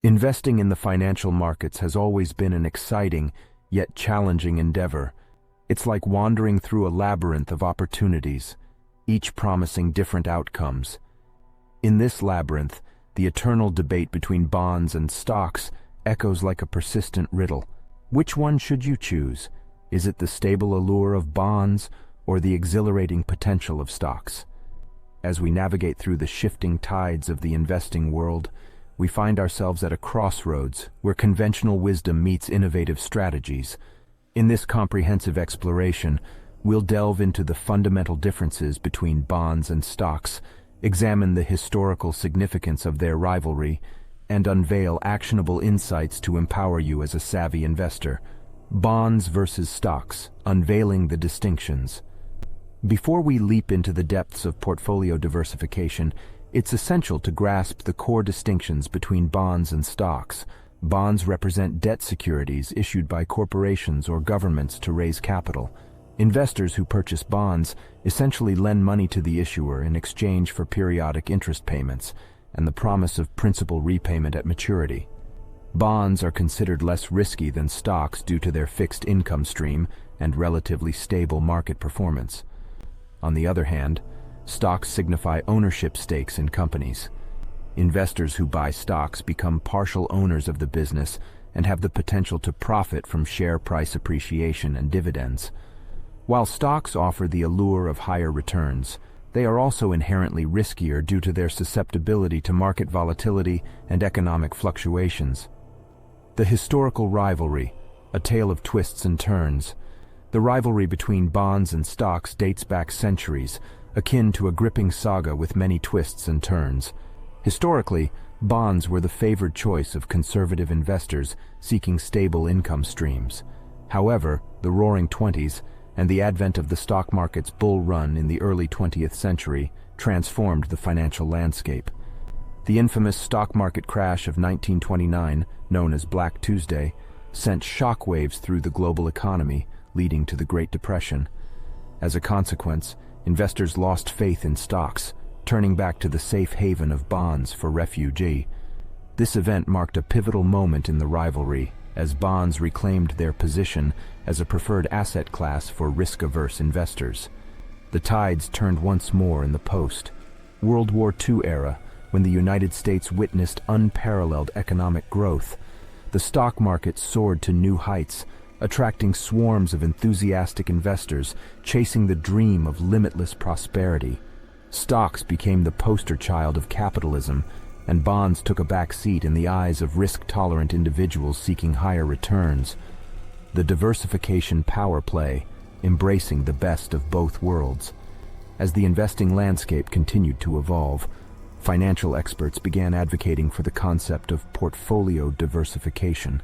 Investing in the financial markets has always been an exciting, yet challenging endeavor. It's like wandering through a labyrinth of opportunities, each promising different outcomes. In this labyrinth, the eternal debate between bonds and stocks echoes like a persistent riddle. Which one should you choose? Is it the stable allure of bonds or the exhilarating potential of stocks? As we navigate through the shifting tides of the investing world, we find ourselves at a crossroads where conventional wisdom meets innovative strategies. In this comprehensive exploration, we'll delve into the fundamental differences between bonds and stocks, examine the historical significance of their rivalry, and unveil actionable insights to empower you as a savvy investor. Bonds versus stocks, unveiling the distinctions. Before we leap into the depths of portfolio diversification, it's essential to grasp the core distinctions between bonds and stocks. Bonds represent debt securities issued by corporations or governments to raise capital. Investors who purchase bonds essentially lend money to the issuer in exchange for periodic interest payments and the promise of principal repayment at maturity. Bonds are considered less risky than stocks due to their fixed income stream and relatively stable market performance. On the other hand, stocks signify ownership stakes in companies. Investors who buy stocks become partial owners of the business and have the potential to profit from share price appreciation and dividends. While stocks offer the allure of higher returns, they are also inherently riskier due to their susceptibility to market volatility and economic fluctuations. The historical rivalry, a tale of twists and turns. The rivalry between bonds and stocks dates back centuries, akin to a gripping saga with many twists and turns. Historically, bonds were the favored choice of conservative investors seeking stable income streams. However, the Roaring Twenties and the advent of the stock market's bull run in the early 20th century transformed the financial landscape. The infamous stock market crash of 1929, known as Black Tuesday, sent shockwaves through the global economy, leading to the Great Depression. As a consequence, investors lost faith in stocks, turning back to the safe haven of bonds for refuge. This event marked a pivotal moment in the rivalry, as bonds reclaimed their position as a preferred asset class for risk-averse investors. The tides turned once more in the post-World War II era, when the United States witnessed unparalleled economic growth. The stock market soared to new heights, attracting swarms of enthusiastic investors chasing the dream of limitless prosperity. Stocks became the poster child of capitalism, and bonds took a back seat in the eyes of risk-tolerant individuals seeking higher returns. The diversification power play, embracing the best of both worlds. As the investing landscape continued to evolve, financial experts began advocating for the concept of portfolio diversification.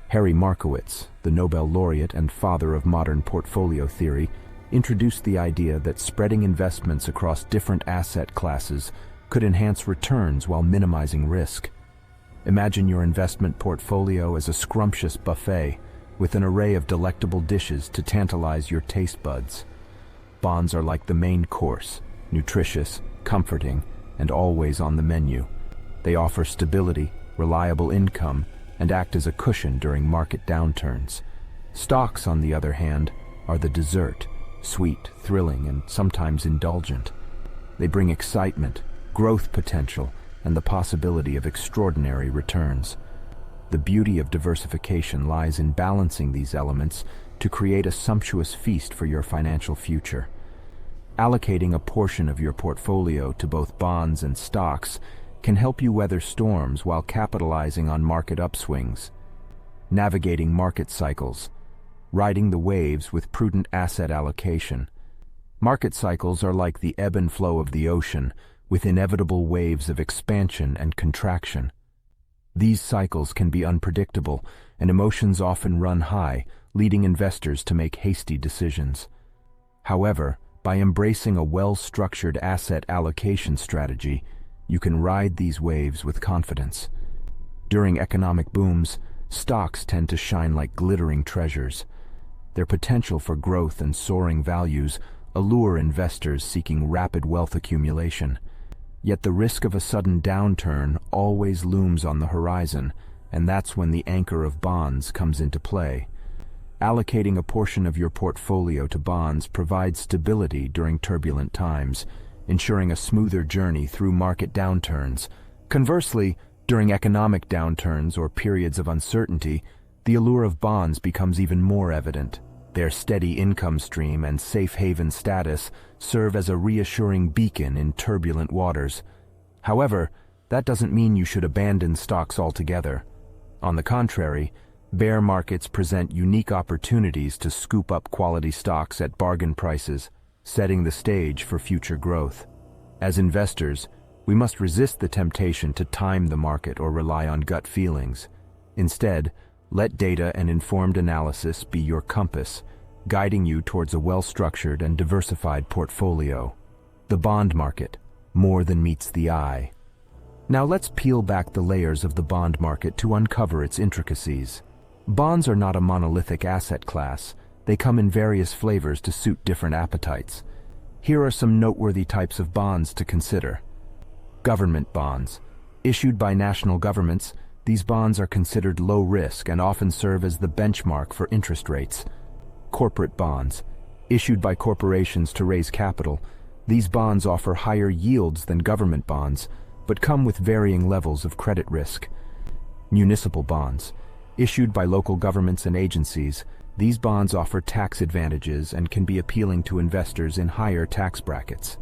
Harry Markowitz, the Nobel laureate and father of modern portfolio theory, introduced the idea that spreading investments across different asset classes could enhance returns while minimizing risk. Imagine your investment portfolio as a scrumptious buffet with an array of delectable dishes to tantalize your taste buds. Bonds are like the main course, nutritious, comforting, and always on the menu. They offer stability, reliable income, and act as a cushion during market downturns. Stocks, on the other hand, are the dessert, sweet, thrilling, and sometimes indulgent. They bring excitement, growth potential, and the possibility of extraordinary returns. The beauty of diversification lies in balancing these elements to create a sumptuous feast for your financial future. Allocating a portion of your portfolio to both bonds and stocks can help you weather storms while capitalizing on market upswings. Navigating market cycles, riding the waves with prudent asset allocation. Market cycles are like the ebb and flow of the ocean, with inevitable waves of expansion and contraction. These cycles can be unpredictable, and emotions often run high, leading investors to make hasty decisions. However, by embracing a well-structured asset allocation strategy, you can ride these waves with confidence. During economic booms, stocks tend to shine like glittering treasures. Their potential for growth and soaring values allure investors seeking rapid wealth accumulation. Yet the risk of a sudden downturn always looms on the horizon, and that's when the anchor of bonds comes into play. Allocating a portion of your portfolio to bonds provides stability during turbulent times, ensuring a smoother journey through market downturns. Conversely, during economic downturns or periods of uncertainty, the allure of bonds becomes even more evident. Their steady income stream and safe haven status serve as a reassuring beacon in turbulent waters. However, that doesn't mean you should abandon stocks altogether. On the contrary, bear markets present unique opportunities to scoop up quality stocks at bargain prices, setting the stage for future growth. As investors, we must resist the temptation to time the market or rely on gut feelings. Instead, let data and informed analysis be your compass, guiding you towards a well-structured and diversified portfolio. The bond market, more than meets the eye. Now let's peel back the layers of the bond market to uncover its intricacies. Bonds are not a monolithic asset class. They come in various flavors to suit different appetites. Here are some noteworthy types of bonds to consider. Government bonds. Issued by national governments, these bonds are considered low risk and often serve as the benchmark for interest rates. Corporate bonds. Issued by corporations to raise capital, these bonds offer higher yields than government bonds, but come with varying levels of credit risk. Municipal bonds. Issued by local governments and agencies, these bonds offer tax advantages and can be appealing to investors in higher tax brackets.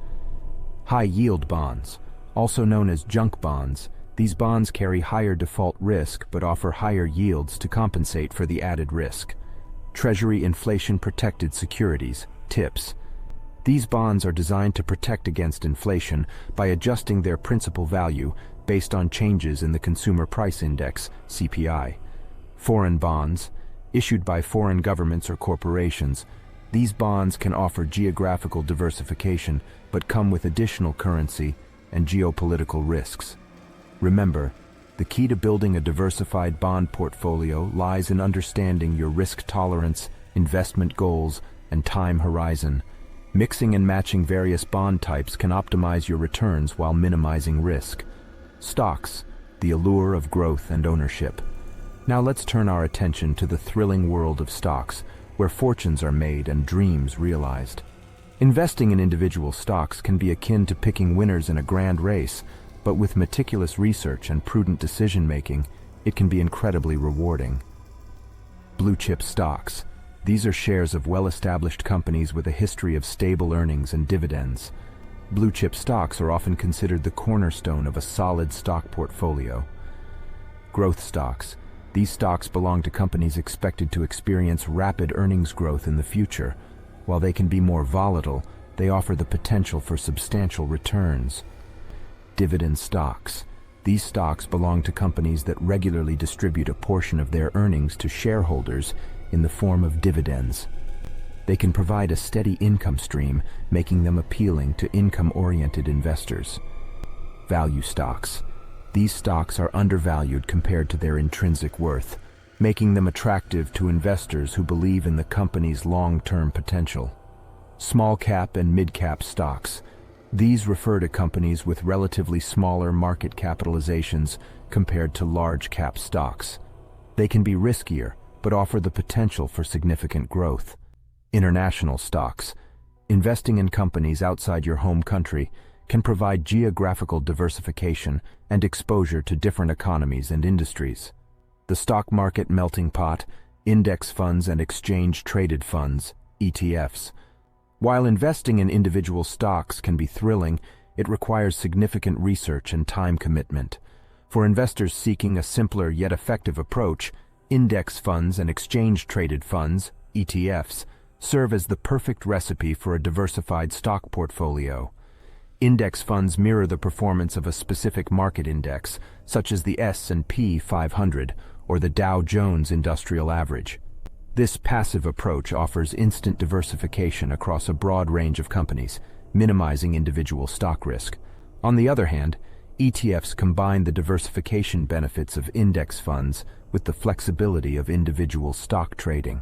High-yield bonds. Also known as junk bonds, these bonds carry higher default risk but offer higher yields to compensate for the added risk. Treasury inflation-protected securities, TIPS. These bonds are designed to protect against inflation by adjusting their principal value based on changes in the Consumer Price Index, CPI. Foreign bonds. Issued by foreign governments or corporations, these bonds can offer geographical diversification but come with additional currency and geopolitical risks. Remember, the key to building a diversified bond portfolio lies in understanding your risk tolerance, investment goals, and time horizon. Mixing and matching various bond types can optimize your returns while minimizing risk. Stocks, the allure of growth and ownership. Now let's turn our attention to the thrilling world of stocks, where fortunes are made and dreams realized. Investing in individual stocks can be akin to picking winners in a grand race, but with meticulous research and prudent decision-making, it can be incredibly rewarding. Blue-chip stocks. These are shares of well-established companies with a history of stable earnings and dividends. Blue-chip stocks are often considered the cornerstone of a solid stock portfolio. Growth stocks. These stocks belong to companies expected to experience rapid earnings growth in the future. While they can be more volatile, they offer the potential for substantial returns. Dividend stocks. These stocks belong to companies that regularly distribute a portion of their earnings to shareholders in the form of dividends. They can provide a steady income stream, making them appealing to income-oriented investors. Value stocks. These stocks are undervalued compared to their intrinsic worth, making them attractive to investors who believe in the company's long-term potential. Small-cap and mid-cap stocks. These refer to companies with relatively smaller market capitalizations compared to large-cap stocks. They can be riskier, but offer the potential for significant growth. International stocks. Investing in companies outside your home country can provide geographical diversification and exposure to different economies and industries. The stock market melting pot, index funds and exchange-traded funds, ETFs. While investing in individual stocks can be thrilling, it requires significant research and time commitment. For investors seeking a simpler yet effective approach, index funds and exchange-traded funds, ETFs, serve as the perfect recipe for a diversified stock portfolio. Index funds mirror the performance of a specific market index, such as the S&P 500 or the Dow Jones Industrial Average. This passive approach offers instant diversification across a broad range of companies, minimizing individual stock risk. On the other hand, ETFs combine the diversification benefits of index funds with the flexibility of individual stock trading.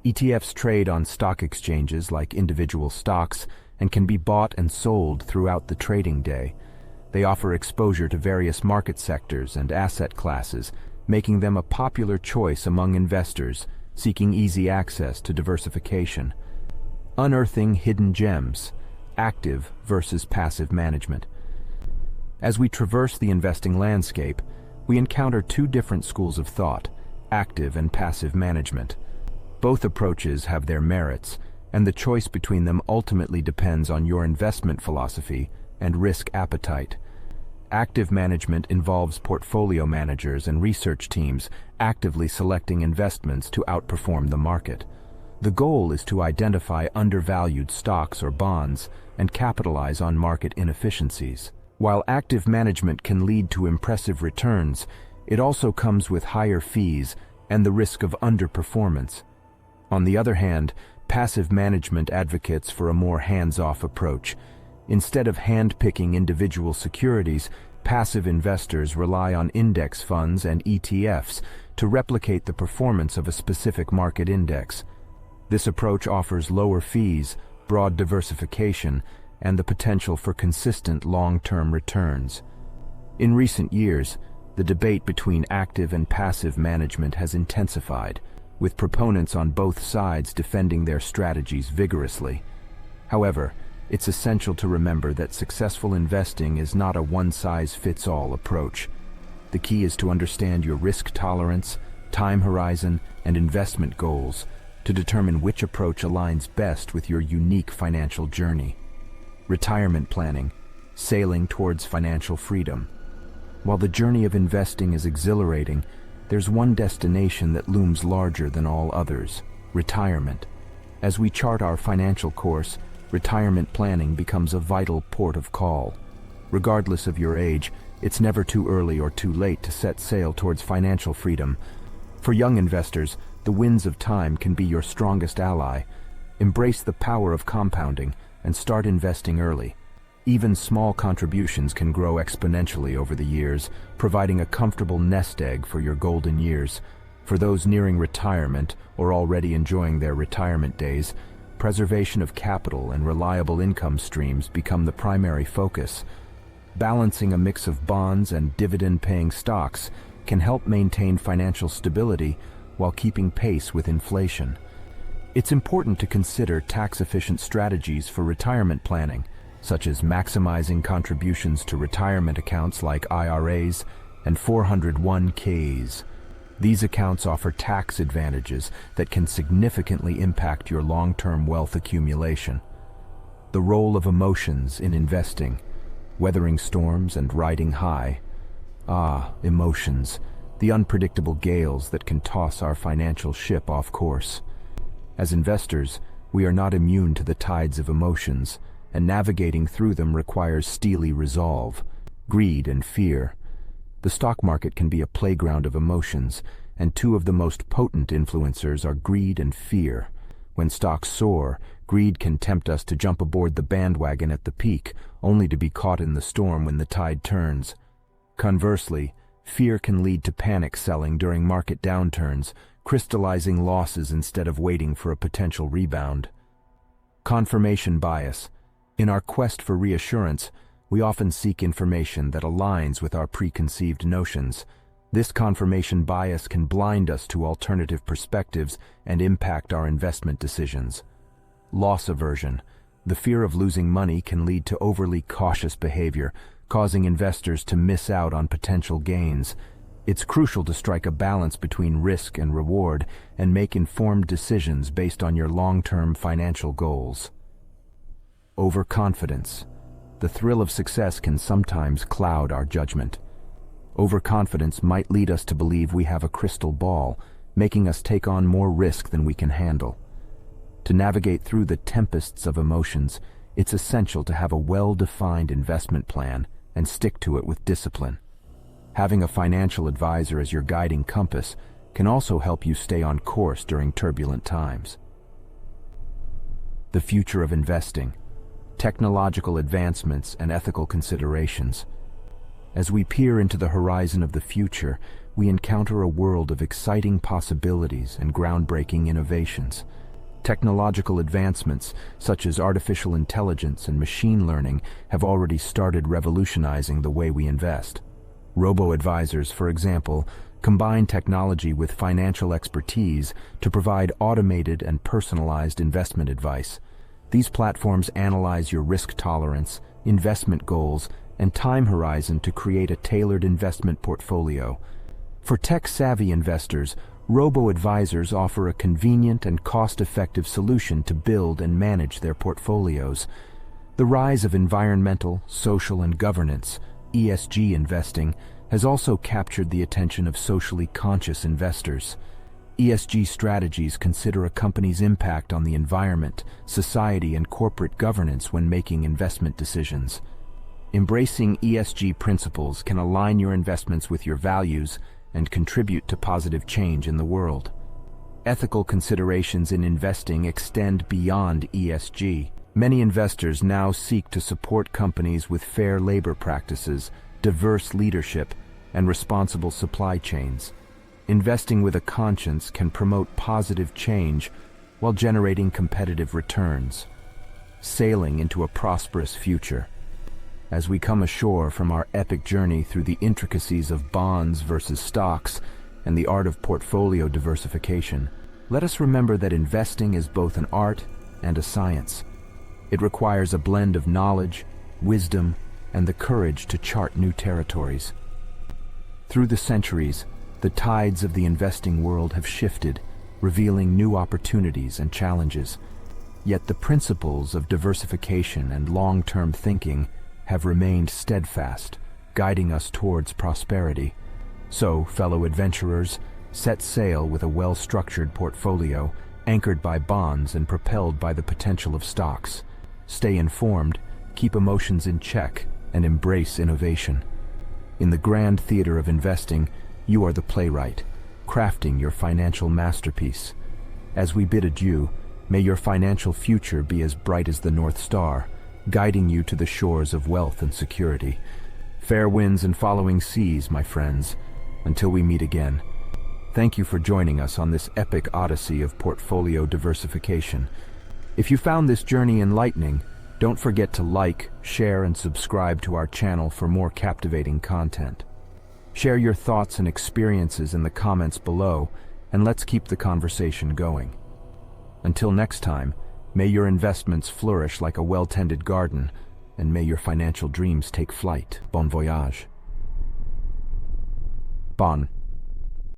ETFs trade on stock exchanges like individual stocks and can be bought and sold throughout the trading day. They offer exposure to various market sectors and asset classes, making them a popular choice among investors seeking easy access to diversification. Unearthing hidden gems, active versus passive management. As we traverse the investing landscape, we encounter two different schools of thought, active and passive management. Both approaches have their merits, and the choice between them ultimately depends on your investment philosophy and risk appetite. Active management involves portfolio managers and research teams actively selecting investments to outperform the market. The goal is to identify undervalued stocks or bonds and capitalize on market inefficiencies. While active management can lead to impressive returns, it also comes with higher fees and the risk of underperformance. On the other hand, passive management advocates for a more hands-off approach. Instead of hand-picking individual securities, passive investors rely on index funds and ETFs to replicate the performance of a specific market index. This approach offers lower fees, broad diversification, and the potential for consistent long-term returns. In recent years, the debate between active and passive management has intensified, with proponents on both sides defending their strategies vigorously. However, it's essential to remember that successful investing is not a one-size-fits-all approach. The key is to understand your risk tolerance, time horizon, and investment goals to determine which approach aligns best with your unique financial journey. Retirement planning, sailing towards financial freedom. While the journey of investing is exhilarating, there's one destination that looms larger than all others: retirement. As we chart our financial course, retirement planning becomes a vital port of call. Regardless of your age, it's never too early or too late to set sail towards financial freedom. For young investors, the winds of time can be your strongest ally. Embrace the power of compounding and start investing early. Even small contributions can grow exponentially over the years, providing a comfortable nest egg for your golden years. For those nearing retirement or already enjoying their retirement days, preservation of capital and reliable income streams become the primary focus. Balancing a mix of bonds and dividend-paying stocks can help maintain financial stability while keeping pace with inflation. It's important to consider tax-efficient strategies for retirement planning, such as maximizing contributions to retirement accounts like IRAs and 401ks. These accounts offer tax advantages that can significantly impact your long-term wealth accumulation. The role of emotions in investing, weathering storms and riding high. Emotions, the unpredictable gales that can toss our financial ship off course. As investors, we are not immune to the tides of emotions, and navigating through them requires steely resolve, greed, and fear. The stock market can be a playground of emotions, and two of the most potent influencers are greed and fear. When stocks soar, greed can tempt us to jump aboard the bandwagon at the peak, only to be caught in the storm when the tide turns. Conversely, fear can lead to panic selling during market downturns, crystallizing losses instead of waiting for a potential rebound. Confirmation bias. In our quest for reassurance, we often seek information that aligns with our preconceived notions. This confirmation bias can blind us to alternative perspectives and impact our investment decisions. Loss aversion. The fear of losing money can lead to overly cautious behavior, causing investors to miss out on potential gains. It's crucial to strike a balance between risk and reward and make informed decisions based on your long-term financial goals. Overconfidence. The thrill of success can sometimes cloud our judgment. Overconfidence might lead us to believe we have a crystal ball, making us take on more risk than we can handle. To navigate through the tempests of emotions, it's essential to have a well-defined investment plan and stick to it with discipline. Having a financial advisor as your guiding compass can also help you stay on course during turbulent times. The future of investing. Technological advancements and ethical considerations. As we peer into the horizon of the future, we encounter a world of exciting possibilities and groundbreaking innovations. Technological advancements, such as artificial intelligence and machine learning, have already started revolutionizing the way we invest. Robo-advisors, for example, combine technology with financial expertise to provide automated and personalized investment advice. These platforms analyze your risk tolerance, investment goals, and time horizon to create a tailored investment portfolio. For tech-savvy investors, robo-advisors offer a convenient and cost-effective solution to build and manage their portfolios. The rise of environmental, social, and governance (ESG) investing has also captured the attention of socially conscious investors. ESG strategies consider a company's impact on the environment, society, and corporate governance when making investment decisions. Embracing ESG principles can align your investments with your values and contribute to positive change in the world. Ethical considerations in investing extend beyond ESG. Many investors now seek to support companies with fair labor practices, diverse leadership, and responsible supply chains. Investing with a conscience can promote positive change while generating competitive returns, sailing into a prosperous future. As we come ashore from our epic journey through the intricacies of bonds versus stocks and the art of portfolio diversification, let us remember that investing is both an art and a science. It requires a blend of knowledge, wisdom, and the courage to chart new territories. Through the centuries, the tides of the investing world have shifted, revealing new opportunities and challenges. Yet the principles of diversification and long-term thinking have remained steadfast, guiding us towards prosperity. So, fellow adventurers, set sail with a well-structured portfolio, anchored by bonds and propelled by the potential of stocks. Stay informed, keep emotions in check, and embrace innovation. In the grand theater of investing, you are the playwright, crafting your financial masterpiece. As we bid adieu, may your financial future be as bright as the North Star, guiding you to the shores of wealth and security. Fair winds and following seas, my friends, until we meet again. Thank you for joining us on this epic odyssey of portfolio diversification. If you found this journey enlightening, don't forget to like, share, and subscribe to our channel for more captivating content. Share your thoughts and experiences in the comments below, and let's keep the conversation going. Until next time, may your investments flourish like a well-tended garden, and may your financial dreams take flight. Bon voyage. Bon.